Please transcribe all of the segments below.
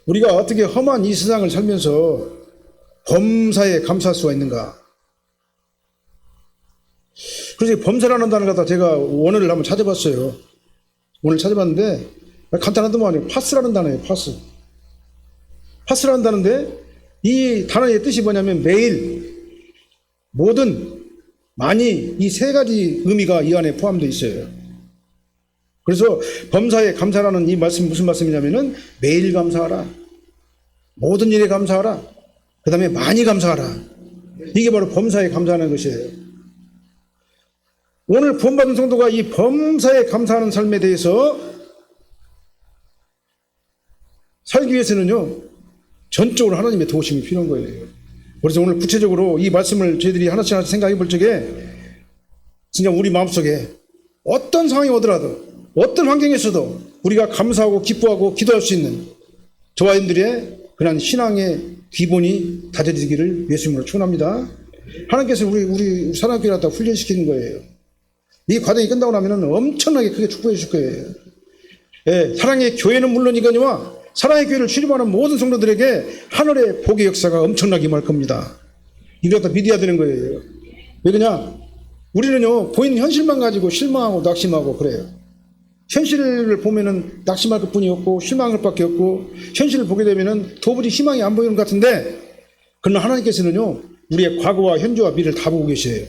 우리가 어떻게 험한 이 세상을 살면서 범사에 감사할 수가 있는가? 그래서 범사라는 단어를 갖다 제가 원어를 한번 찾아봤어요. 오늘 찾아봤는데 간단하더만요. 파스라는 단어예요. 파스. 파스라는 단어인데 이 단어의 뜻이 뭐냐면 매일, 모든, 많이, 이 세 가지 의미가 이 안에 포함되어 있어요. 그래서 범사에 감사라는 이 말씀이 무슨 말씀이냐면은 매일 감사하라, 모든 일에 감사하라, 그 다음에 많이 감사하라. 이게 바로 범사에 감사하는 것이에요. 오늘 구원받은 성도가 이 범사에 감사하는 삶에 대해서 살기 위해서는요, 전적으로 하나님의 도우심이 필요한 거예요. 그래서 오늘 구체적으로 이 말씀을 저희들이 하나씩 생각해 볼 적에 진짜 우리 마음속에 어떤 상황이 오더라도, 어떤 환경에서도 우리가 감사하고 기뻐하고 기도할 수 있는 저와 여러분들의 그런 신앙의 기본이 다져지기를 예수님으로 축원합니다. 하나님께서 우리 사랑교회를 갖다 훈련시키는 거예요. 이 과정이 끝나고 나면 엄청나게 크게 축복해 주실 거예요. 예, 사랑의 교회는 물론이거니와 사랑의 교회를 출입하는 모든 성도들에게 하늘의 복의 역사가 엄청나게 임할 겁니다. 이걸 갖다 믿어야 되는 거예요. 왜 그러냐? 우리는요, 보이는 현실만 가지고 실망하고 낙심하고 그래요. 현실을 보면은 낙심할 것 뿐이 없고 실망할 밖에 없고, 현실을 보게 되면은 도무지 희망이 안 보이는 것 같은데, 그러나 하나님께서는요, 우리의 과거와 현재와 미래를 다 보고 계세요.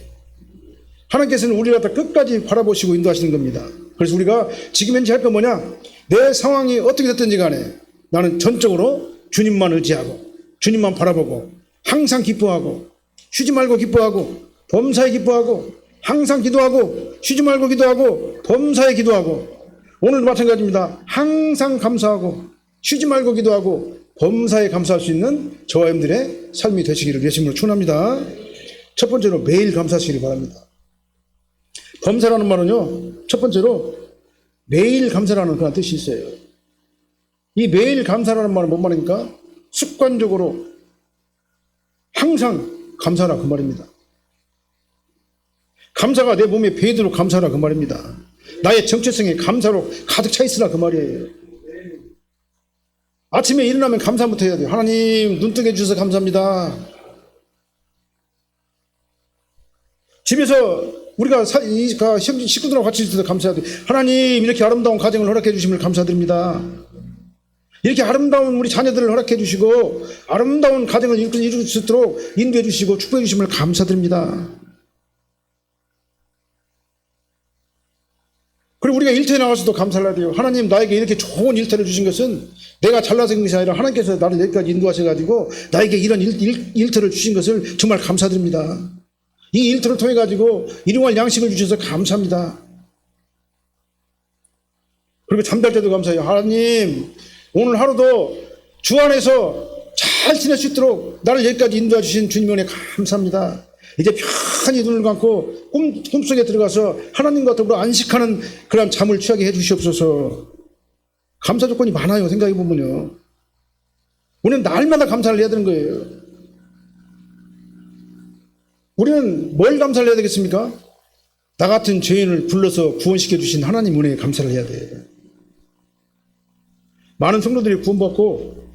하나님께서는 우리를 갖다 끝까지 바라보시고 인도하시는 겁니다. 그래서 우리가 지금 현재 할 건 뭐냐? 내 상황이 어떻게 됐든지 간에 나는 전적으로 주님만 의지하고 주님만 바라보고 항상 기뻐하고 쉬지 말고 기뻐하고 범사에 기뻐하고 항상 기도하고 쉬지 말고 기도하고 범사에 기도하고, 오늘도 마찬가지입니다. 항상 감사하고 쉬지 말고 기도하고 범사에 감사할 수 있는 저와 여러분들의 삶이 되시기를 예수님으로 축원합니다. 첫 번째로 매일 감사하시기 바랍니다. 범사라는 말은요, 첫 번째로 매일 감사라는 그런 뜻이 있어요. 이 매일 감사라는 말은 뭔 말입니까? 습관적으로 항상 감사하라 그 말입니다. 감사가 내 몸에 배이도록 감사하라 그 말입니다. 나의 정체성이 감사로 가득 차 있으라 그 말이에요. 아침에 일어나면 감사부터 해야 돼요. 하나님 눈 뜨게 해주셔서 감사합니다. 집에서 우리가 식구들하고 같이 있어서 감사해야 돼요. 하나님 이렇게 아름다운 가정을 허락해 주심을 감사드립니다. 이렇게 아름다운 우리 자녀들을 허락해 주시고 아름다운 가정을 이룰 수 있도록 인도해 주시고 축복해 주심을 감사드립니다. 그리고 우리가 일터에 나와서도 감사를 해야 돼요. 하나님 나에게 이렇게 좋은 일터를 주신 것은 내가 잘나서 그런 것이 아니라 하나님께서 나를 여기까지 인도하셔가지고 나에게 이런 일터를 주신 것을 정말 감사드립니다. 이 일터를 통해 가지고 일용할 양식을 주셔서 감사합니다. 그리고 잠잘 때도 감사해요. 하나님 오늘 하루도 주 안에서 잘 지낼 수 있도록 나를 여기까지 인도해 주신 주님 은혜 감사합니다. 이제 편히 눈을 감고 꿈속에 들어가서 하나님과 더불어 안식하는 그런 잠을 취하게 해 주시옵소서. 감사 조건이 많아요. 생각해 보면요. 우리는 날마다 감사를 해야 되는 거예요. 우리는 뭘 감사를 해야 되겠습니까? 나 같은 죄인을 불러서 구원시켜 주신 하나님 은혜에 감사를 해야 돼요. 많은 성도들이 구원받고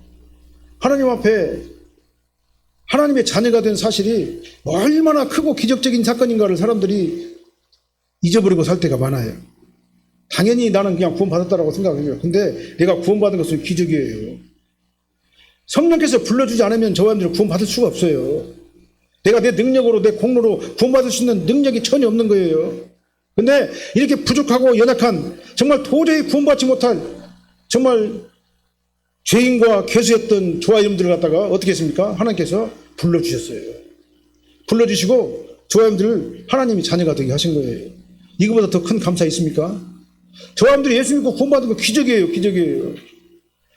하나님 앞에 하나님의 자녀가 된 사실이 얼마나 크고 기적적인 사건인가를 사람들이 잊어버리고 살 때가 많아요. 당연히 나는 그냥 구원받았다라고 생각해요. 근데 내가 구원받은 것은 기적이에요. 성령께서 불러주지 않으면 저와 여러분들은 구원받을 수가 없어요. 내가 내 능력으로 내 공로로 구원받을 수 있는 능력이 전혀 없는 거예요. 근데 이렇게 부족하고 연약한 정말 도저히 구원받지 못할 정말 죄인과 괴수였던 저와 여러분들을 갖다가 어떻게 했습니까? 하나님께서 불러주셨어요. 불러주시고 저와 여러분들을 하나님이 자녀가 되게 하신 거예요. 이거보다 더 큰 감사 있습니까? 저와 여러분들이 예수 믿고 구원받은 거 기적이에요. 기적이에요.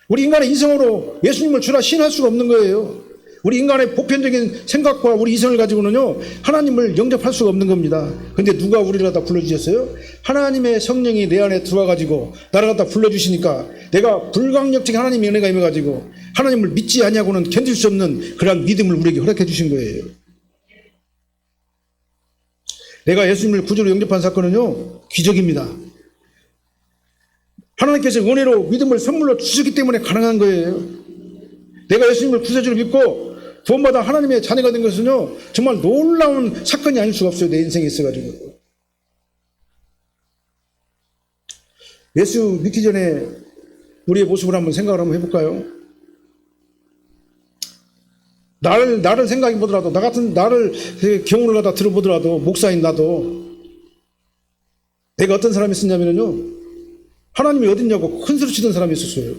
우리 인간의 이성으로 예수님을 주라 시인할 수가 없는 거예요. 우리 인간의 보편적인 생각과 우리 이성을 가지고는요 하나님을 영접할 수가 없는 겁니다. 근데 누가 우리를 갖다 불러주셨어요? 하나님의 성령이 내 안에 들어와가지고 나를 갖다 불러주시니까 내가 불강력적인 하나님의 은혜가 임해가지고 하나님을 믿지 아니하고는 견딜 수 없는 그러한 믿음을 우리에게 허락해 주신 거예요. 내가 예수님을 구주로 영접한 사건은요 기적입니다. 하나님께서 은혜로 믿음을 선물로 주셨기 때문에 가능한 거예요. 내가 예수님을 구세주로 믿고 구원받아 하나님의 자녀가 된 것은요, 정말 놀라운 사건이 아닐 수가 없어요. 내 인생에 있어가지고. 예수 믿기 전에 우리의 모습을 한번 생각을 한번 해볼까요? 나를 생각해 보더라도, 나를 경우를 갖다 들어보더라도, 목사인 나도, 내가 어떤 사람이 있었냐면요, 하나님이 어딨냐고 큰 소리 치던 사람이 있었어요.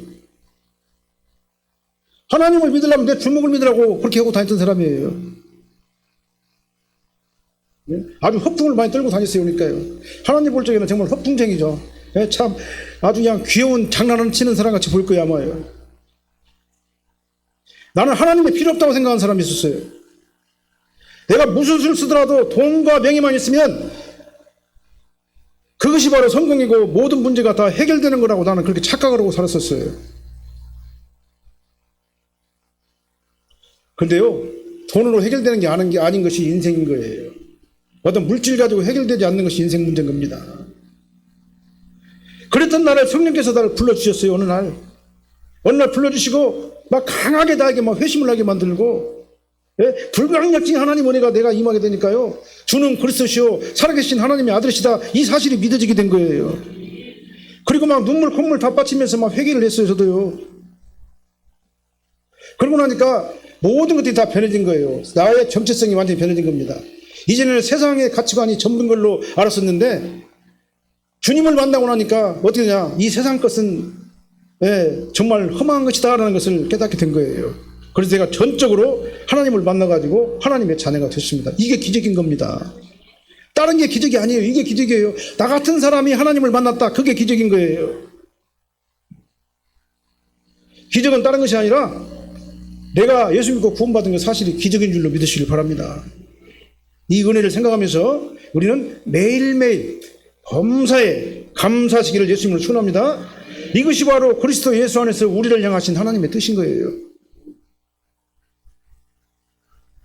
하나님을 믿으려면 내 주먹을 믿으라고 그렇게 하고 다녔던 사람이에요. 아주 허풍을 많이 떨고 다녔어요. 그러니까요. 하나님 볼 적에는 정말 허풍쟁이죠. 참 아주 그냥 귀여운 장난을 치는 사람같이 보일 거예요, 아마요. 나는 하나님이 필요 없다고 생각하는 사람이 있었어요. 내가 무슨 수를 쓰더라도 돈과 명예만 있으면 그것이 바로 성공이고 모든 문제가 다 해결되는 거라고 나는 그렇게 착각을 하고 살았었어요. 그런데요, 돈으로 해결되는 게 아닌 것이 인생인 거예요. 어떤 물질 가지고 해결되지 않는 것이 인생 문제인 겁니다. 그랬던 나를 성령께서 나를 불러주셨어요. 어느 날 불러주시고 막 강하게 나에게 막 회심을 하게 만들고, 불가항력진 하나님 은혜가 내가 임하게 되니까요, 주는 그리스도시요 살아계신 하나님의 아들이시다, 이 사실이 믿어지게 된 거예요. 그리고 막 눈물 콧물 다 빠치면서 막 회개를 했어요. 저도요. 그러고 나니까 모든 것들이 다 변해진 거예요. 나의 정체성이 완전히 변해진 겁니다. 이제는 세상의 가치관이 전부인 걸로 알았었는데, 주님을 만나고 나니까 어떻게 되냐, 이 세상 것은 정말 험한 것이다 라는 것을 깨닫게 된 거예요. 그래서 제가 전적으로 하나님을 만나가지고 하나님의 자녀가 됐습니다. 이게 기적인 겁니다. 다른 게 기적이 아니에요. 이게 기적이에요. 나 같은 사람이 하나님을 만났다, 그게 기적인 거예요. 기적은 다른 것이 아니라 내가 예수 믿고 구원받은 게 사실이 기적인 줄로 믿으시길 바랍니다. 이 은혜를 생각하면서 우리는 매일매일 범사에 감사하시기를 예수님으로 축원합니다. 이것이 바로 그리스도 예수 안에서 우리를 향하신 하나님의 뜻인 거예요.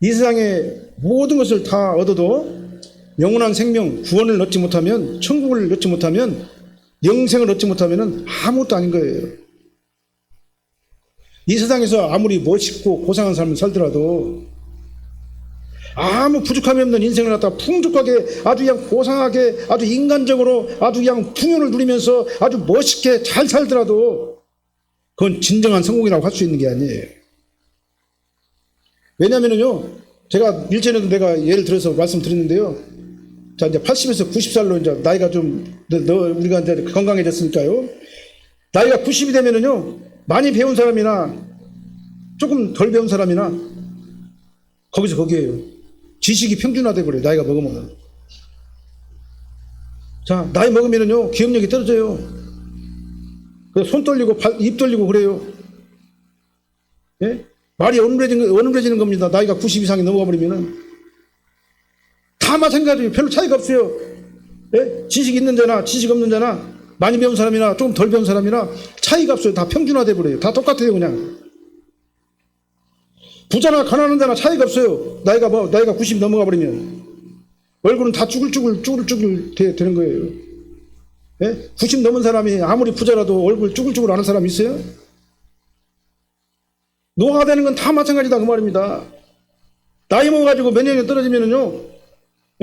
이 세상에 모든 것을 다 얻어도 영원한 생명, 구원을 얻지 못하면, 천국을 얻지 못하면, 영생을 얻지 못하면 아무것도 아닌 거예요. 이 세상에서 아무리 멋있고 고상한 삶을 살더라도 아무 부족함이 없는 인생을 갖다 풍족하게, 아주 그냥 고상하게, 아주 인간적으로, 아주 그냥 풍요를 누리면서 아주 멋있게 잘 살더라도 그건 진정한 성공이라고 할 수 있는 게 아니에요. 왜냐면은요, 제가 일전에도 내가 예를 들어서 말씀드렸는데요. 자, 이제 80에서 90살로 이제 나이가 좀, 우리가 이제 건강해졌으니까요. 나이가 90이 되면은요, 많이 배운 사람이나 조금 덜 배운 사람이나 거기서 거기에요. 지식이 평준화돼 버려요. 나이가 먹으면. 자, 나이 먹으면은요, 기억력이 떨어져요. 손 떨리고 입 떨리고 그래요. 예? 말이 어눌해지는 겁니다. 나이가 90 이상이 넘어가 버리면은. 다 마찬가지예요. 별로 차이가 없어요. 예? 지식 있는 자나 지식 없는 자나 많이 배운 사람이나 조금 덜 배운 사람이나 차이가 없어요. 다 평준화돼 버려요. 다 똑같아요. 그냥. 부자나 가난한 자나 차이가 없어요. 나이가 90 넘어가 버리면 얼굴은 다 쭈글쭈글 되는 거예요. 예? 90 넘은 사람이 아무리 부자라도 얼굴 쭈글쭈글 하는 사람이 있어요? 노화가 되는 건 다 마찬가지다 그 말입니다. 나이 먹어가지고 몇 년이 떨어지면은요,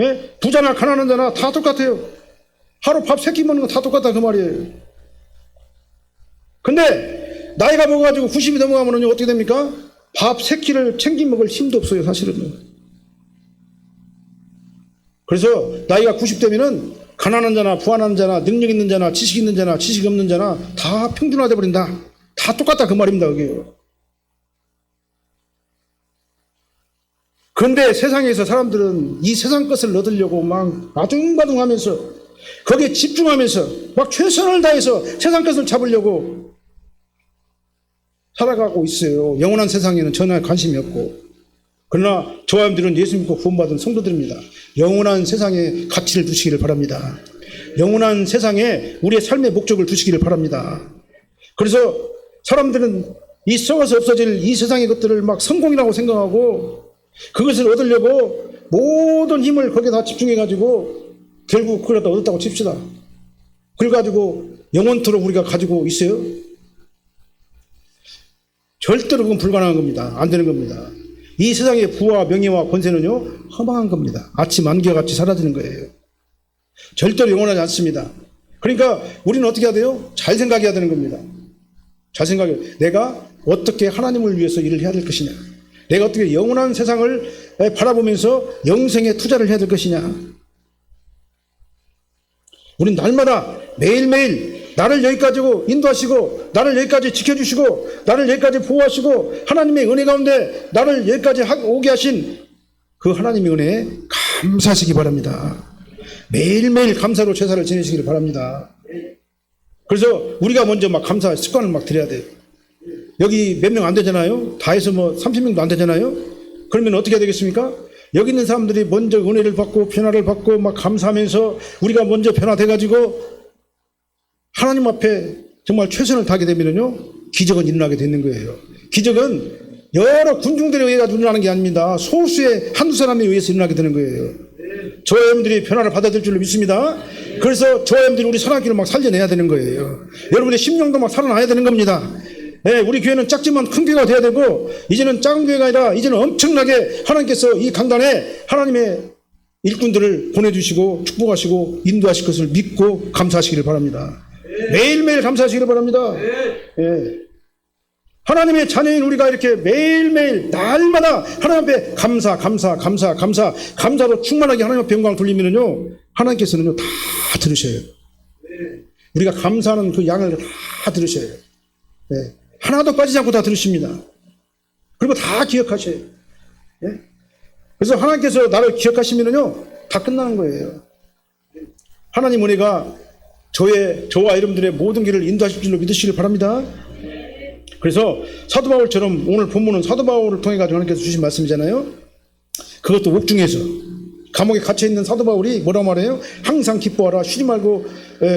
예? 부자나 가난한 자나 다 똑같아요. 하루 밥 3끼 먹는 건 다 똑같다 그 말이에요. 근데 나이가 먹어가지고 90이 넘어가면은요, 어떻게 됩니까? 밥 3끼를 챙겨 먹을 힘도 없어요, 사실은. 그래서 나이가 90 되면은 가난한 자나 부한한 자나 능력 있는 자나 지식 있는 자나 지식 없는 자나 다 평준화돼 버린다. 다 똑같다 그 말입니다. 그게요. 그런데 세상에서 사람들은 이 세상 것을 얻으려고 막 아둥바둥하면서 거기에 집중하면서 막 최선을 다해서 세상 것을 잡으려고 살아가고 있어요. 영원한 세상에는 전혀 관심이 없고. 그러나 저와 여러분들은 예수 믿고 구원받은 성도들입니다. 영원한 세상에 가치를 두시기를 바랍니다. 영원한 세상에 우리의 삶의 목적을 두시기를 바랍니다. 그래서 사람들은 이 썩어서 없어질 이 세상의 것들을 막 성공이라고 생각하고 그것을 얻으려고 모든 힘을 거기에 집중해가지고 결국 그걸 다 얻었다고 칩시다. 그래가지고 영원토록 우리가 가지고 있어요? 절대로 그건 불가능한 겁니다. 안 되는 겁니다. 이 세상의 부와 명예와 권세는요, 허망한 겁니다. 아침 안개와 같이 사라지는 거예요. 절대로 영원하지 않습니다. 그러니까 우리는 어떻게 해야 돼요? 잘 생각해야 되는 겁니다. 잘 생각해요. 내가 어떻게 하나님을 위해서 일을 해야 될 것이냐. 내가 어떻게 영원한 세상을 바라보면서 영생에 투자를 해야 될 것이냐. 우리는 날마다 매일매일 나를 여기까지 인도하시고 나를 여기까지 지켜주시고 나를 여기까지 보호하시고 하나님의 은혜 가운데 나를 여기까지 오게 하신 그 하나님의 은혜에 감사하시기 바랍니다. 매일매일 감사로 제사를 지내시기를 바랍니다. 그래서 우리가 먼저 막 감사 습관을 막 들여야 돼요. 여기 몇 명 안 되잖아요. 다 해서 뭐 30명도 안 되잖아요. 그러면 어떻게 해야 되겠습니까? 여기 있는 사람들이 먼저 은혜를 받고 변화를 받고 막 감사하면서 우리가 먼저 변화돼가지고 하나님 앞에 정말 최선을 다하게 되면요, 기적은 일어나게 되는 거예요. 기적은 여러 군중들에 의해 일어나는 게 아닙니다. 소수의 한두 사람에 의해서 일어나게 되는 거예요. 저와 여러분들이 변화를 받아들일 줄로 믿습니다. 그래서 저와 여러분들이 우리 선악기를 막 살려내야 되는 거예요. 여러분의 심령도 막 살아나야 되는 겁니다. 네, 우리 교회는 작지만 큰 교회가 돼야 되고, 이제는 작은 교회가 아니라 이제는 엄청나게 하나님께서 이 강단에 하나님의 일꾼들을 보내주시고 축복하시고 인도하실 것을 믿고 감사하시기를 바랍니다. 매일매일 감사하시기를 바랍니다. 네. 하나님의 자녀인 우리가 이렇게 매일매일 날마다 하나님 앞에 감사로 충만하게 하나님 앞에 영광을 돌리면요, 하나님께서는요 다 들으셔요. 우리가 감사하는 그 양을 다 들으셔요. 네. 하나도 빠지지 않고 다 들으십니다. 그리고 다 기억하셔요. 네? 그래서 하나님께서 나를 기억하시면요 다 끝나는 거예요. 하나님 은혜가 저와 여러분들의 모든 길을 인도하실 줄로 믿으시길 바랍니다. 그래서 사도 바울처럼 오늘 본문은 사도 바울을 통해 가지고 하나님께서 주신 말씀이잖아요. 그것도 옥중에서 감옥에 갇혀 있는 사도 바울이 뭐라고 말해요? 항상 기뻐하라, 쉬지 말고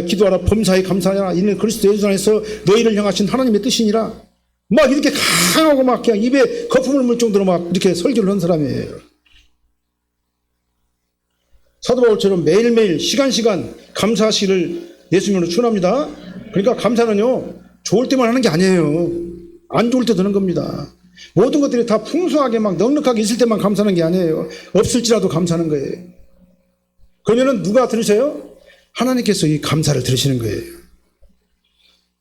기도하라, 범사에 감사하라, 이는 그리스도 예수 안에서 너희를 향하신 하나님의 뜻이니라. 막 이렇게 강하고 막 그냥 입에 거품을 물 정도로 막 이렇게 설교를 한 사람이에요. 사도 바울처럼 매일매일 시간 감사하시기를 예수님으로 축원합니다. 그러니까 감사는요 좋을 때만 하는 게 아니에요. 안 좋을 때도 하는 겁니다. 모든 것들이 다 풍성하게 막 넉넉하게 있을 때만 감사하는 게 아니에요. 없을지라도 감사하는 거예요. 그러면은 누가 들으세요? 하나님께서 이 감사를 들으시는 거예요.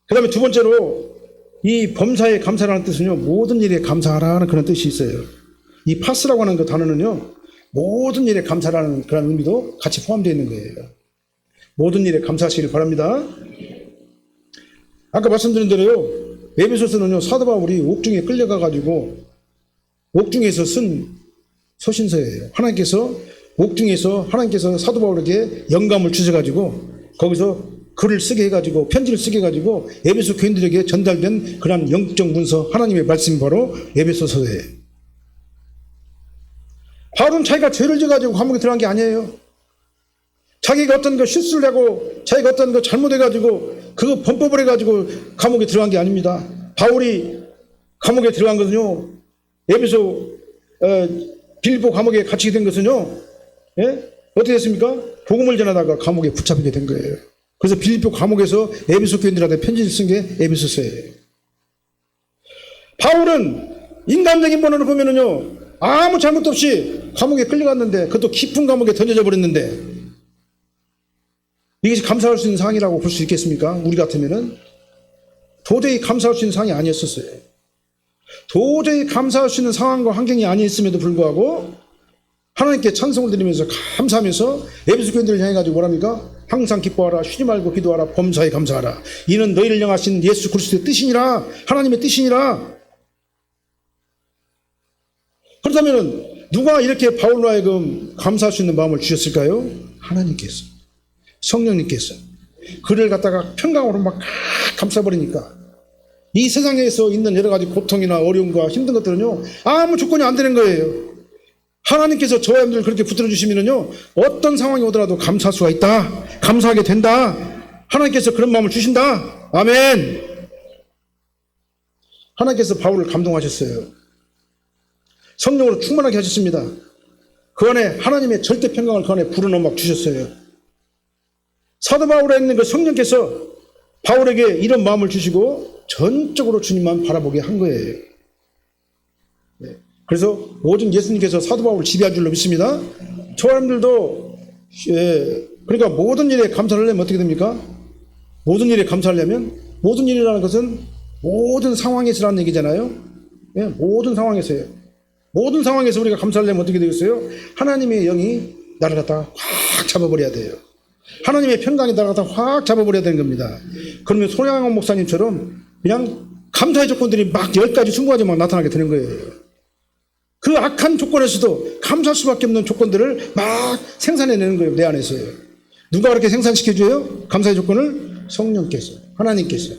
그 다음에 두 번째로 이 범사에 감사라는 뜻은요, 모든 일에 감사하라는 그런 뜻이 있어요. 이 파스라고 하는 그 단어는요, 모든 일에 감사라는 그런 의미도 같이 포함되어 있는 거예요. 모든 일에 감사하시길 바랍니다. 아까 말씀드린 대로요, 에베소서는요, 사도 바울이 옥중에 끌려가가지고 옥중에서 쓴 서신서예요. 하나님께서 사도 바울에게 영감을 주셔가지고 거기서 글을 쓰게 해가지고 편지를 쓰게 해가지고 에베소 교인들에게 전달된 그런 영적 문서, 하나님의 말씀이 바로 에베소서예요. 바울은 자기가 죄를 져가지고 감옥에 들어간 게 아니에요. 자기가 어떤 거 실수를 하고 자기가 어떤 거 잘못해가지고 그거 범법을 해가지고 감옥에 들어간 게 아닙니다. 바울이 감옥에 들어간 것은요, 에베소 빌립보 감옥에 갇히게 된 것은요, 예? 어떻게 됐습니까? 복음을 전하다가 감옥에 붙잡히게 된 거예요. 그래서 빌립보 감옥에서 에베소 교인들한테 편지를 쓴 게 에베소서예요. 바울은 인간적인 번호를 보면은요, 아무 잘못도 없이 감옥에 끌려갔는데, 그것도 깊은 감옥에 던져져 버렸는데, 이것이 감사할 수 있는 상황이라고 볼 수 있겠습니까? 우리 같으면은 도저히 감사할 수 있는 상황이 아니었었어요. 도저히 감사할 수 있는 상황과 환경이 아니었음에도 불구하고 하나님께 찬송을 드리면서 감사하면서 에베소 교인들을 향해 가지고 뭐랍니까? 항상 기뻐하라, 쉬지 말고 기도하라, 범사에 감사하라. 이는 너희를 향하신 예수 그리스도의 뜻이니라, 하나님의 뜻이니라. 그렇다면 누가 이렇게 바울로 하여금 감사할 수 있는 마음을 주셨을까요? 하나님께서, 성령님께서. 그를 갖다가 평강으로 막 감싸버리니까 이 세상에서 있는 여러 가지 고통이나 어려움과 힘든 것들은요, 아무 조건이 안 되는 거예요. 하나님께서 저와 여러분들 그렇게 붙들어 주시면은요, 어떤 상황이 오더라도 감사할 수가 있다, 감사하게 된다. 하나님께서 그런 마음을 주신다. 아멘. 하나님께서 바울을 감동하셨어요. 성령으로 충만하게 하셨습니다. 그 안에 하나님의 절대 평강을 그 안에 불어넣어 막 주셨어요. 사도 바울에 있는 그 성령께서 바울에게 이런 마음을 주시고 전적으로 주님만 바라보게 한 거예요. 그래서 오직 예수님께서 사도 바울을 지배한 줄로 믿습니다. 저 사람들도 그러니까 모든 일에 감사를 하려면 어떻게 됩니까? 모든 일에 감사하려면 모든 일이라는 것은 모든 상황에서라는 얘기잖아요. 모든 상황에서요. 모든 상황에서 우리가 감사하려면 어떻게 되겠어요? 하나님의 영이 나를 갖다가 확 잡아버려야 돼요. 하나님의 평강이 나를 갖다가 확 잡아버려야 되는 겁니다. 그러면 손양원 목사님처럼 그냥 감사의 조건들이 막 10가지 20가지 막 나타나게 되는 거예요. 그 악한 조건에서도 감사할 수밖에 없는 조건들을 막 생산해내는 거예요. 내 안에서요. 누가 그렇게 생산시켜줘요? 감사의 조건을? 성령께서, 하나님께서.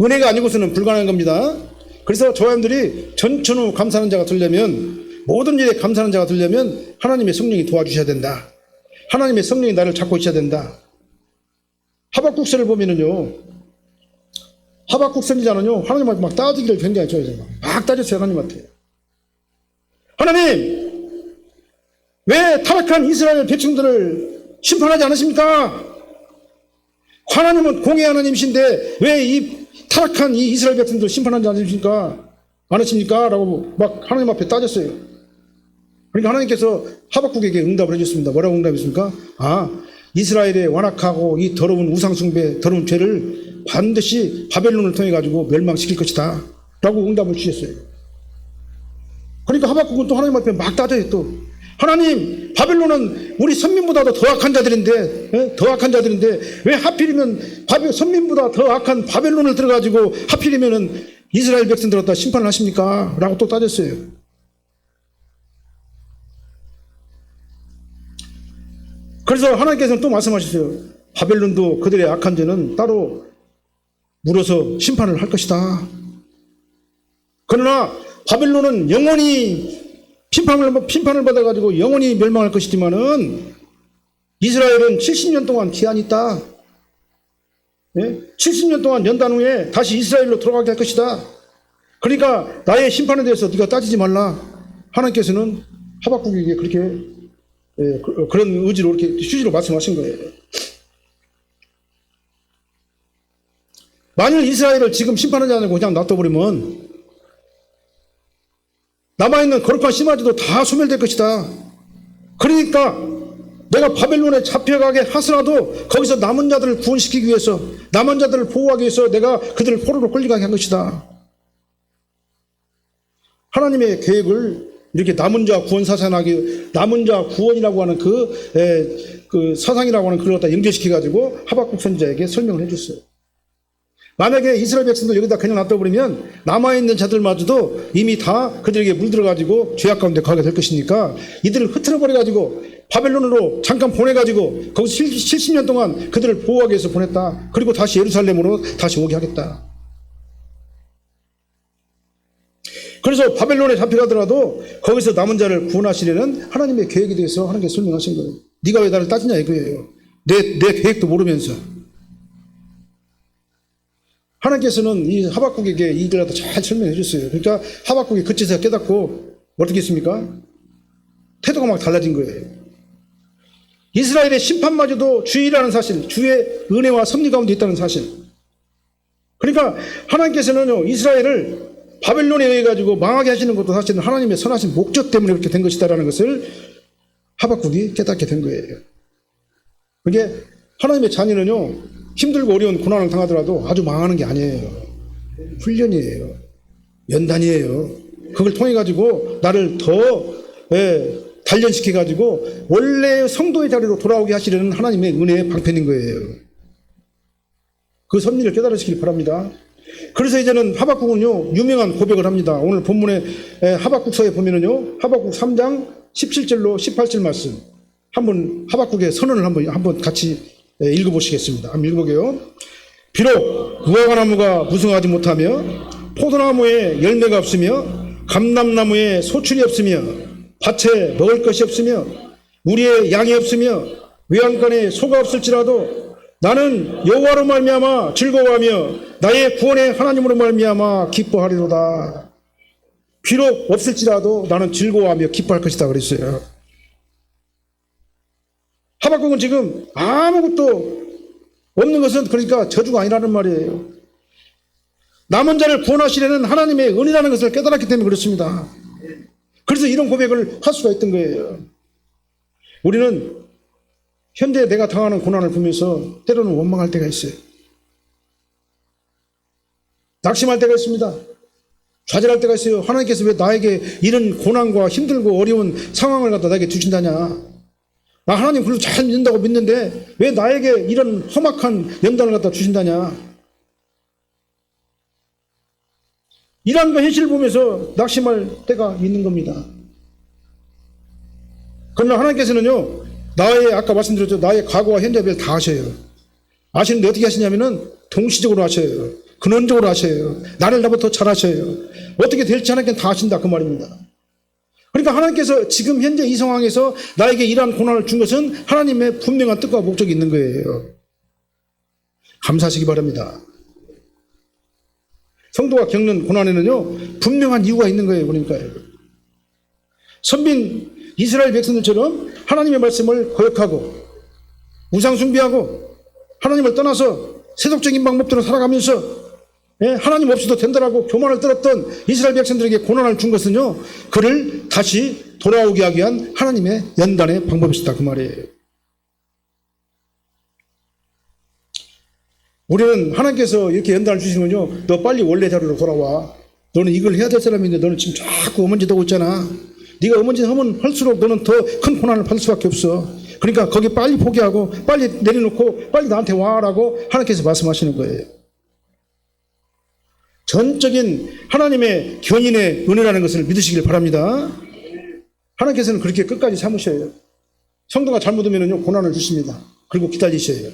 은혜가 아니고서는 불가능한 겁니다. 그래서 저 사람들이 전천후 감사하는 자가 되려면, 모든 일에 감사하는 자가 되려면 하나님의 성령이 도와주셔야 된다. 하나님의 성령이 나를 잡고 있어야 된다. 하박국서를 보면은요, 하박국 선지자는요, 하나님한테 막 따지기를 굉장히 좋아해요. 막 따졌어요, 하나님한테. 하나님, 왜 타락한 이스라엘 백성들을 심판하지 않으십니까? 하나님은 공의 하나님이신데 왜 이 타락한 이 이스라엘 백성들을 심판하지 않으십니까? 라고 막 하나님 앞에 따졌어요. 그러니까 하나님께서 하박국에게 응답을 해줬습니다. 뭐라고 응답했습니까? 이스라엘의 완악하고 이 더러운 우상숭배, 더러운 죄를 반드시 바벨론을 통해 가지고 멸망시킬 것이다. 라고 응답을 주셨어요. 그러니까 하박국은 또 하나님 앞에 막 따져요. 또 하나님, 바벨론은 우리 선민보다도 더 악한 자들인데, 더 악한 자들인데 왜 하필이면 선민보다 더 악한 바벨론을 들어가지고 하필이면은 이스라엘 백성들 갖다 심판을 하십니까? 라고 또 따졌어요. 그래서 하나님께서는 또 말씀하셨어요. 바벨론도 그들의 악한 죄는 따로 물어서 심판을 할 것이다. 그러나 바벨론은 영원히 심판을 받아가지고 영원히 멸망할 것이지만은 이스라엘은 70년 동안 기한이 있다. 70년 동안 연단 후에 다시 이스라엘로 돌아가게 할 것이다. 그러니까 나의 심판에 대해서 네가 따지지 말라. 하나님께서는 하박국에게 그렇게 그런 의지로 이렇게 휴지로 말씀하신 거예요. 만일 이스라엘을 지금 심판하지 않고 그냥 놔둬버리면 남아있는 거룩한 씨마지도 다 소멸될 것이다. 그러니까 내가 바벨론에 잡혀가게 하더라도 거기서 남은 자들을 구원시키기 위해서, 남은 자들을 보호하기 위해서 내가 그들을 포로로 끌려가게 한 것이다. 하나님의 계획을 이렇게 남은 자 구원 사상하기, 남은 자 구원이라고 하는 그 사상이라고 하는 그걸 갖다 연결시켜가지고 하박국 선지자에게 설명을 해줬어요. 만약에 이스라엘 백성들 여기다 그냥 놔둬버리면 남아있는 자들마저도 이미 다 그들에게 물들어가지고 죄악 가운데 가게 될 것이니까 이들을 흩어버려가지고 바벨론으로 잠깐 보내가지고 거기서 70년 동안 그들을 보호하기 위해서 보냈다. 그리고 다시 예루살렘으로 다시 오게 하겠다. 그래서 바벨론에 잡혀가더라도 거기서 남은 자를 구원하시려는 하나님의 계획에 대해서 하나님께 설명하신 거예요. 네가 왜 나를 따지냐 이거예요. 내 계획도 모르면서. 하나님께서는 이 하박국에게 이들 갖다 잘 설명해 줬어요. 그러니까 하박국이 그치서 깨닫고 어떻게 했습니까? 태도가 막 달라진 거예요. 이스라엘의 심판마저도 주의라는 사실, 주의 은혜와 섭리 가운데 있다는 사실. 그러니까 하나님께서는요, 이스라엘을 바벨론에 의해 가지고 망하게 하시는 것도 사실은 하나님의 선하신 목적 때문에 그렇게 된 것이다라는 것을 하박국이 깨닫게 된 거예요. 그게 하나님의 자녀는요, 힘들고 어려운 고난을 당하더라도 아주 망하는 게 아니에요. 훈련이에요. 연단이에요. 그걸 통해 가지고 나를 더 단련시켜 가지고 원래 성도의 자리로 돌아오게 하시려는 하나님의 은혜의 방편인 거예요. 그 섭리를 깨달으시길 바랍니다. 그래서 이제는 하박국은요, 유명한 고백을 합니다. 오늘 본문에 하박국서에 보면은요, 하박국 3장 17절로 18절 말씀. 한번 하박국의 선언을 한번 같이 읽어보시겠습니다. 한번 읽어볼게요. 비록 무화과나무가 무성하지 못하며 포도나무에 열매가 없으며 감람나무에 소출이 없으며 밭에 먹을 것이 없으며 우리의 양이 없으며 외양간에 소가 없을지라도 나는 여호와로 말미암아 즐거워하며 나의 구원의 하나님으로 말미암아 기뻐하리로다. 비록 없을지라도 나는 즐거워하며 기뻐할 것이다 그랬어요. 하박국은 지금 아무것도 없는 것은 그러니까 저주가 아니라는 말이에요. 남은 자를 구원하시려는 하나님의 은혜라는 것을 깨달았기 때문에 그렇습니다. 그래서 이런 고백을 할 수가 있던 거예요. 우리는 현재 내가 당하는 고난을 보면서 때로는 원망할 때가 있어요. 낙심할 때가 있습니다. 좌절할 때가 있어요. 하나님께서 왜 나에게 이런 고난과 힘들고 어려운 상황을 갖다 나에게 주신다냐. 나 하나님 그래도 잘 믿는다고 믿는데 왜 나에게 이런 험악한 연단을 갖다 주신다냐. 이러한 거 현실을 보면서 낙심할 때가 있는 겁니다. 그러나 하나님께서는요, 나의 아까 말씀드렸죠. 나의 과거와 현재별 다 아셔요. 아시는데 어떻게 하시냐면은 동시적으로 아셔요. 근원적으로 아셔요. 나를 나보다 더 잘 아셔요. 어떻게 될지 하나님께는 다 아신다 그 말입니다. 그러니까 하나님께서 지금 현재 이 상황에서 나에게 이러한 고난을 준 것은 하나님의 분명한 뜻과 목적이 있는 거예요. 감사하시기 바랍니다. 성도가 겪는 고난에는요, 분명한 이유가 있는 거예요. 그러니까요. 선민 이스라엘 백성들처럼 하나님의 말씀을 거역하고 우상 숭배하고 하나님을 떠나서 세속적인 방법대로 살아가면서 하나님 없이도 된다라고 교만을 떨었던 이스라엘 백성들에게 고난을 준 것은요, 그를 다시 돌아오게 하기 위한 하나님의 연단의 방법이었다 그 말이에요. 우리는 하나님께서 이렇게 연단을 주시면요, 너 빨리 원래 자리로 돌아와. 너는 이걸 해야 될 사람인데 너는 지금 자꾸 어먼지되고 있잖아. 네가 어먼지 하면 할수록 너는 더 큰 고난을 받을 수밖에 없어. 그러니까 거기 빨리 포기하고 빨리 내려놓고 빨리 나한테 와라고 하나님께서 말씀하시는 거예요. 전적인 하나님의 견인의 은혜라는 것을 믿으시길 바랍니다. 하나님께서는 그렇게 끝까지 참으셔요. 성도가 잘못하면요, 고난을 주십니다. 그리고 기다리셔요.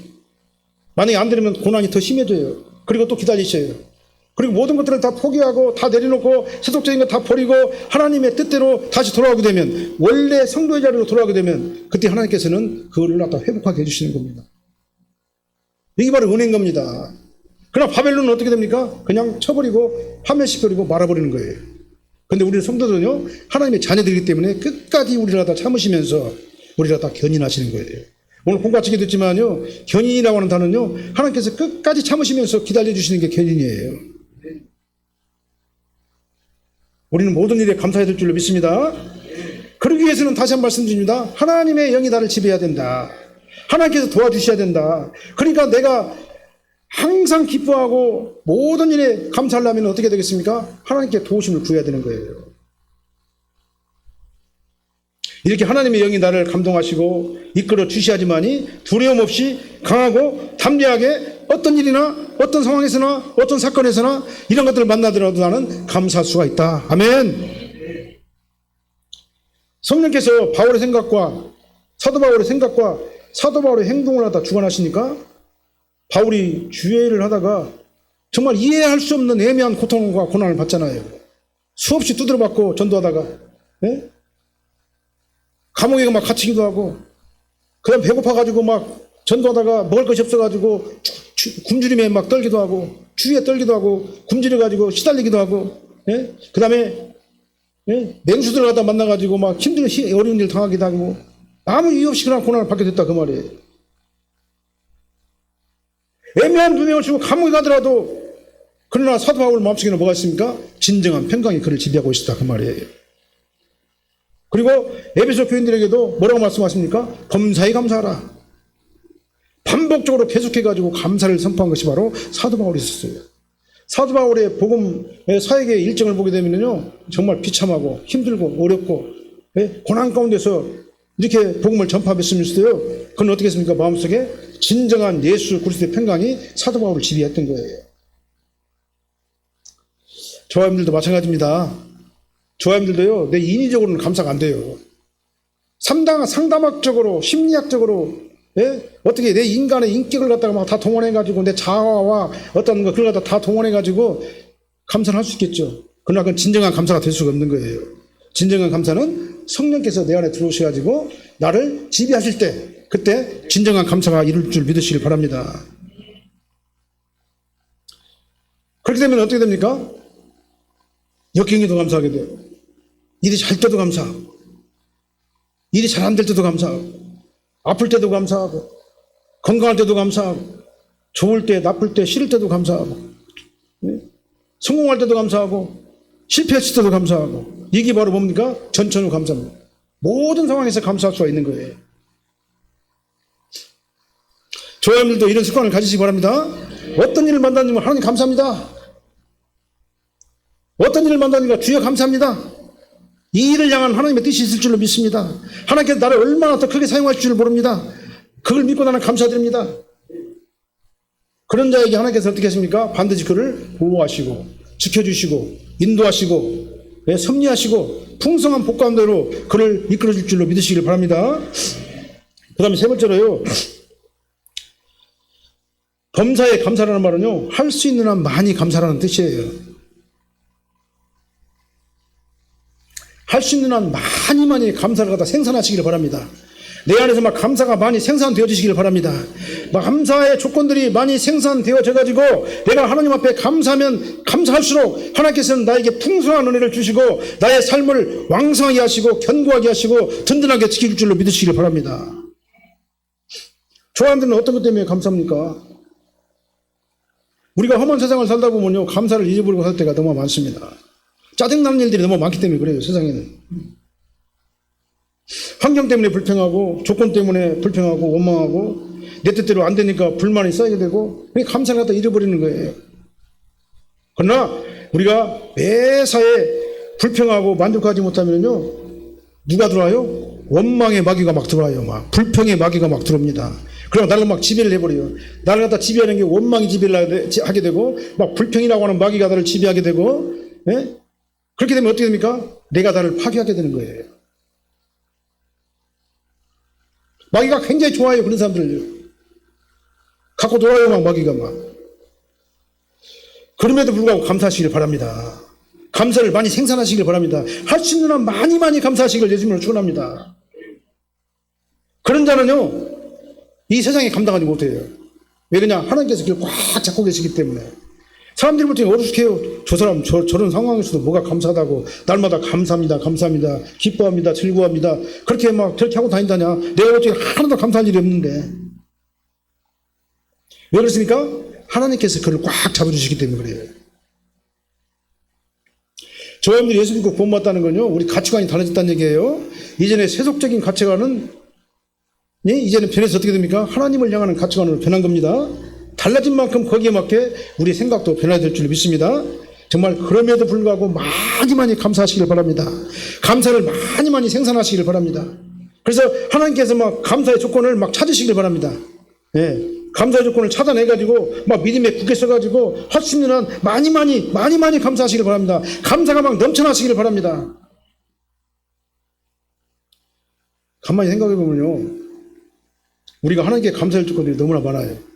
만약에 안 되면 고난이 더 심해져요. 그리고 또 기다리셔요. 그리고 모든 것들을 다 포기하고 다 내려놓고 세속적인 거 다 버리고 하나님의 뜻대로 다시 돌아오게 되면, 원래 성도의 자리로 돌아오게 되면 그때 하나님께서는 그거를 갖다 회복하게 해주시는 겁니다. 이게 바로 은혜인 겁니다. 그러나 바벨론은 어떻게 됩니까? 그냥 쳐버리고 파멸시켜버리고 말아버리는 거예요. 그런데 우리 성도들은요, 하나님의 자녀들이기 때문에 끝까지 우리를 갖다 참으시면서 우리를 갖다 견인하시는 거예요. 오늘 본과 치게 됐지만요, 견인이라고 하는 단어는요, 하나님께서 끝까지 참으시면서 기다려주시는 게 견인이에요. 우리는 모든 일에 감사해야 될 줄로 믿습니다. 그러기 위해서는 다시 한번 말씀드립니다. 하나님의 영이 나를 지배해야 된다. 하나님께서 도와주셔야 된다. 그러니까 내가 항상 기뻐하고 모든 일에 감사하려면 어떻게 되겠습니까? 하나님께 도우심을 구해야 되는 거예요. 이렇게 하나님의 영이 나를 감동하시고 이끌어 주셔야지만이 두려움 없이 강하고 담대하게 어떤 일이나 어떤 상황에서나 어떤 사건에서나 이런 것들을 만나더라도 나는 감사할 수가 있다. 아멘. 성령께서 바울의 생각과 사도 바울의 생각과 사도 바울의 행동을 하다 주관하시니까 바울이 주회를 하다가 정말 이해할 수 없는 애매한 고통과 고난을 받잖아요. 수없이 두드려 맞고 전도하다가 감옥에 막 갇히기도 하고, 그 다음 배고파가지고 막 전도하다가 먹을 것이 없어가지고 굶주림에 막 떨기도 하고, 추위에 떨기도 하고, 굶주려가지고 시달리기도 하고, 그 다음에 맹수들 갖다 만나가지고 막 힘든 어려운 일 당하기도 하고, 아무 이유 없이 그냥 고난을 받게 됐다 그 말이에요. 애매한 누명을 쓰고 감옥에 가더라도, 그러나 사도 바울 마음속에는 뭐가 있습니까? 진정한 평강이 그를 지배하고 있었다 그 말이에요. 그리고 에베소 교인들에게도 뭐라고 말씀하십니까? 범사에 감사하라. 반복적으로 계속해가지고 감사를 선포한 것이 바로 사도 바울이 있었어요. 사도 바울의 복음의 사역의 일정을 보게 되면요, 정말 비참하고 힘들고 어렵고 고난 가운데서 이렇게 복음을 전파했으면서도요, 그건 어떻게 했습니까? 마음속에 진정한 예수 그리스도의 평강이 사도 바울을 지배했던 거예요. 저와 여러분들도 마찬가지입니다. 저와 여러분들도요, 내 인위적으로는 감사가 안 돼요. 상담학적으로, 심리학적으로, 어떻게 내 인간의 인격을 갖다가 막 다 동원해가지고, 내 자아와 어떤 거, 그걸 갖다 다 동원해가지고, 감사를 할 수 있겠죠. 그러나 그건 진정한 감사가 될 수가 없는 거예요. 진정한 감사는 성령께서 내 안에 들어오셔가지고, 나를 지배하실 때, 그때 진정한 감사가 이룰 줄 믿으시길 바랍니다. 그렇게 되면 어떻게 됩니까? 역경에도 감사하게 돼요. 일이 잘 때도 감사하고, 일이 잘 안 될 때도 감사하고, 아플 때도 감사하고, 건강할 때도 감사하고, 좋을 때, 나쁠 때, 싫을 때도 감사하고, 성공할 때도 감사하고 실패했을 때도 감사하고 이게 바로 뭡니까? 전천후 감사입니다. 모든 상황에서 감사할 수가 있는 거예요. 조야님들도 이런 습관을 가지시기 바랍니다. 어떤 일을 만나면 하나님 감사합니다. 어떤 일을 만나니까 주여 감사합니다. 이 일을 향한 하나님의 뜻이 있을 줄로 믿습니다. 하나님께서 나를 얼마나 더 크게 사용할 줄 모릅니다. 그걸 믿고 나는 감사드립니다. 그런 자에게 하나님께서 어떻게 하십니까? 반드시 그를 보호하시고 지켜주시고 인도하시고 섭리하시고 풍성한 복 가운데로 그를 이끌어줄 줄로 믿으시길 바랍니다. 그 다음에 세 번째로요, 범사에 감사라는 말은요, 할 수 있는 한 많이 감사라는 뜻이에요. 할 수 있는 한 많이 감사를 갖다 생산하시기를 바랍니다. 내 안에서 막 감사가 많이 생산되어지시기를 바랍니다. 막 감사의 조건들이 많이 생산되어져 가지고 내가 하나님 앞에 감사하면 감사할수록 하나님께서는 나에게 풍성한 은혜를 주시고 나의 삶을 왕성하게 하시고 견고하게 하시고 든든하게 지킬 줄로 믿으시기를 바랍니다. 조합들은 어떤 것 때문에 감사합니까? 우리가 험한 세상을 살다 보면요, 감사를 잊어버리고 살 때가 너무 많습니다. 짜증나는 일들이 너무 많기 때문에 그래요. 세상에는 환경 때문에 불평하고 조건 때문에 불평하고 원망하고 내 뜻대로 안 되니까 불만이 쌓이게 되고 감사를 갖다 잃어버리는 거예요. 그러나 우리가 매사에 불평하고 만족하지 못하면요, 누가 들어와요? 원망의 마귀가 막 들어와요. 막 불평의 마귀가 막 들어옵니다. 그럼 나를 막 지배를 해버려요. 나를 갖다 지배하는 게 원망이 지배를 하게 되고 막 불평이라고 하는 마귀가 나를 지배하게 되고, 예? 그렇게 되면 어떻게 됩니까? 내가 나를 파괴하게 되는 거예요. 마귀가 굉장히 좋아해요. 그런 사람들을요. 갖고 놀아요. 막 마귀가 막. 그럼에도 불구하고 감사하시길 바랍니다. 감사를 많이 생산하시길 바랍니다. 할 수 있는 한 많이 감사하시길 예수님으로 축원합니다. 그런 자는요, 이 세상에 감당하지 못해요. 왜 그러냐? 하나님께서 그걸 꽉 잡고 계시기 때문에. 사람들이 볼 때 어색해요. 저 사람 저런 상황에서도 뭐가 감사하다고 날마다 감사합니다, 감사합니다, 기뻐합니다, 즐거워합니다. 그렇게 하고 다닌다냐? 내가 어떻게 하나도 감사할 일이 없는데. 왜 그렇습니까? 하나님께서 그를 꽉 잡아주시기 때문에 그래요. 저 여러분들이 예수 믿고 구원받았다는 건요, 우리 가치관이 달라졌다는 얘기예요. 이전에 세속적인 가치관은 이제는 변해서 어떻게 됩니까? 하나님을 향하는 가치관으로 변한 겁니다. 달라진 만큼 거기에 맞게 우리의 생각도 변화야 될 줄 믿습니다. 정말 그럼에도 불구하고 많이 감사하시길 바랍니다. 감사를 많이 생산하시길 바랍니다. 그래서 하나님께서 막 감사의 조건을 막 찾으시길 바랍니다. 예, 감사의 조건을 찾아내가지고 막 믿음에 굳게 써가지고 할 수 있는 한 많이 감사하시길 바랍니다. 감사가 막 넘쳐나시길 바랍니다. 가만히 생각해보면요, 우리가 하나님께 감사할 조건들이 너무나 많아요.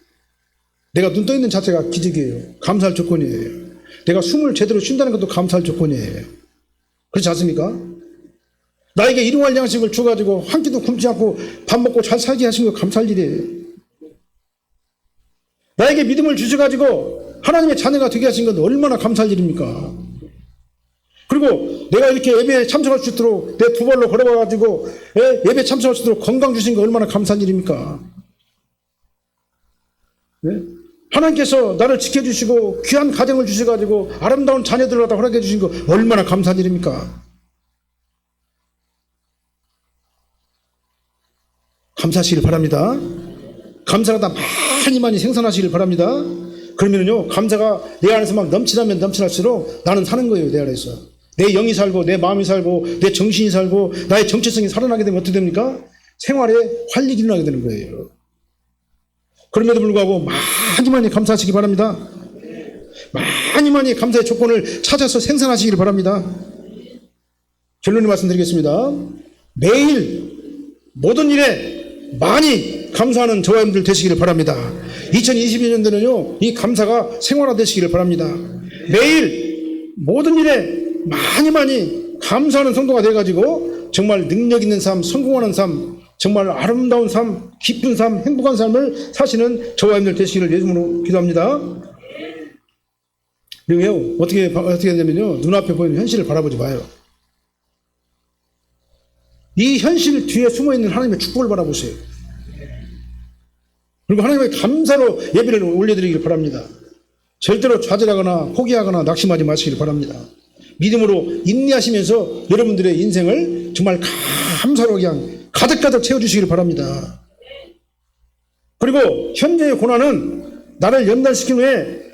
내가 눈 떠있는 자체가 기적이에요. 감사할 조건이에요. 내가 숨을 제대로 쉰다는 것도 감사할 조건이에요. 그렇지 않습니까? 나에게 일용할 양식을 줘가지고 한 끼도 굶지 않고 밥 먹고 잘 살게 하신 거 감사할 일이에요. 나에게 믿음을 주셔가지고 하나님의 자녀가 되게 하신 건 얼마나 감사할 일입니까? 그리고 내가 이렇게 예배에 참석할 수 있도록 내 두 발로 걸어가가지고 예배에 참석할 수 있도록 건강 주신 거 얼마나 감사한 일입니까? 네? 하나님께서 나를 지켜주시고 귀한 가정을 주셔가지고 아름다운 자녀들을 갖다 허락해 주신 거 얼마나 감사한 일입니까? 감사하시길 바랍니다. 감사가 다 많이 생산하시길 바랍니다. 그러면요, 감사가 내 안에서 막 넘치면 넘쳐날수록 나는 사는 거예요. 내 안에서 내 영이 살고 내 마음이 살고 내 정신이 살고 나의 정체성이 살아나게 되면 어떻게 됩니까? 생활에 활력이 일어나게 되는 거예요. 그럼에도 불구하고 많이 감사하시기 바랍니다. 많이 감사의 조건을 찾아서 생산하시기를 바랍니다. 결론을 말씀드리겠습니다. 매일 모든 일에 많이 감사하는 저와 여러분들 되시기를 바랍니다. 2022년도는요, 이 감사가 생활화되시기를 바랍니다. 매일 모든 일에 많이 감사하는 성도가 돼가지고 정말 능력 있는 삶, 성공하는 삶, 정말 아름다운 삶, 기쁜 삶, 행복한 삶을 사시는 저와 여러분들 되시기를 예수님으로 기도합니다. 그리고요, 어떻게 되냐면요, 눈앞에 보이는 현실을 바라보지 마요. 이 현실 뒤에 숨어있는 하나님의 축복을 바라보세요. 그리고 하나님의 감사로 예배를 올려드리길 바랍니다. 절대로 좌절하거나 포기하거나 낙심하지 마시길 바랍니다. 믿음으로 인내하시면서 여러분들의 인생을 정말 감사로 그냥 가득가득 채워주시길 바랍니다. 그리고 현재의 고난은 나를 연단시킨 후에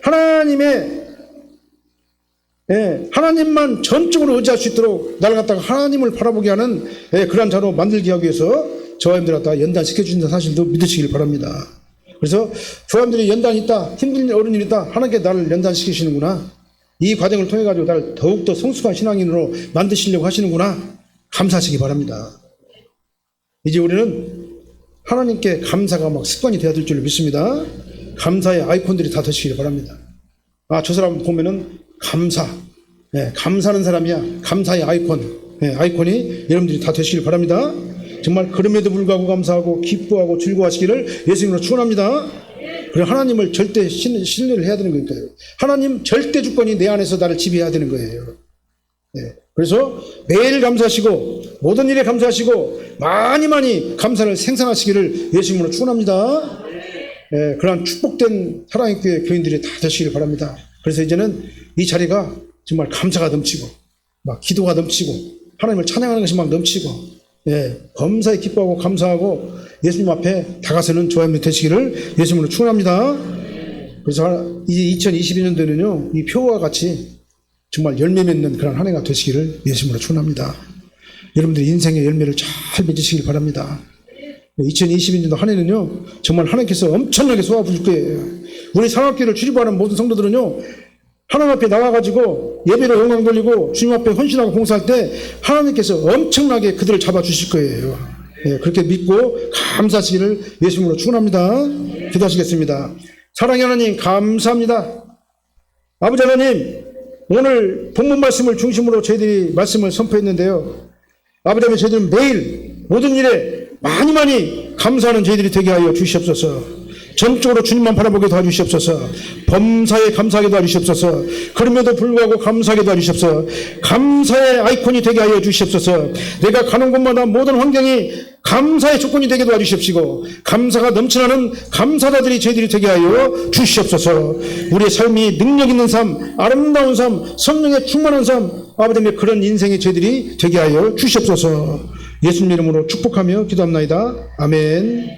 하나님만 전적으로 의지할 수 있도록 나를 갖다가 하나님을 바라보게 하는 그런 자로 만들게 하기 위해서 저와 여러분들 갖다가 연단시켜 주신다는 사실도 믿으시길 바랍니다. 그래서 저와 여러분들이 연단이 있다, 힘든 어려움이 있다, 하나님께 나를 연단시키시는구나, 이 과정을 통해 가지고 나를 더욱더 성숙한 신앙인으로 만드시려고 하시는구나, 감사하시기 바랍니다. 이제 우리는 하나님께 감사가 막 습관이 되어야 될 줄 믿습니다. 감사의 아이콘들이 다 되시길 바랍니다. 저 사람 보면은 감사하는 사람이야. 감사의 아이콘이 여러분들이 다 되시길 바랍니다. 정말 그럼에도 불구하고 감사하고 기뻐하고 즐거워하시기를 예수님으로 축원합니다. 그리고 하나님을 절대 신뢰를 해야 되는 거니까요. 하나님 절대 주권이 내 안에서 나를 지배해야 되는 거예요. 그래서 매일 감사하시고 모든 일에 감사하시고 많이 감사를 생산하시기를 예수님으로 축원합니다. 그러한 축복된 사랑의 교회 교인들이 다 되시길 바랍니다. 그래서 이제는 이 자리가 정말 감사가 넘치고 막 기도가 넘치고 하나님을 찬양하는 것이 막 넘치고 범사에 기뻐하고 감사하고 예수님 앞에 다가서는 저와 되시기를 예수님으로 축원합니다. 그래서 이제 2022년도에는요 이 표와 같이 정말 열매 맺는 그런 한 해가 되시기를 예수님으로 축원합니다. 여러분들의 인생의 열매를 잘 맺으시길 바랍니다. 2022년도 한 해는요 정말 하나님께서 엄청나게 쏘아부을 거예요. 우리 산악교회를 출입하는 모든 성도들은요 하나님 앞에 나와가지고 예배로 영광 돌리고 주님 앞에 헌신하고 봉사할 때 하나님께서 엄청나게 그들을 잡아주실 거예요. 그렇게 믿고 감사하시기를 예수님으로 축원합니다. 기도하시겠습니다. 사랑의 하나님 감사합니다. 아버지 하나님, 오늘 본문 말씀을 중심으로 저희들이 말씀을 선포했는데요, 아버지 하나님, 저희들은 매일 모든 일에 많이 감사하는 저희들이 되게 하여 주시옵소서. 전적으로 주님만 바라보게 도와주시옵소서. 범사에 감사하게 도와주시옵소서. 그럼에도 불구하고 감사하게 도와주시옵소서. 감사의 아이콘이 되게 하여 주시옵소서. 내가 가는 곳마다 모든 환경이 감사의 조건이 되게 도와주시옵시고 감사가 넘쳐나는 감사자들이 저희들이 되게 하여 주시옵소서. 우리의 삶이 능력 있는 삶, 아름다운 삶, 성령의 충만한 삶, 아버지의 그런 인생이 저희들이 되게 하여 주시옵소서. 예수님 이름으로 축복하며 기도합나이다. 아멘.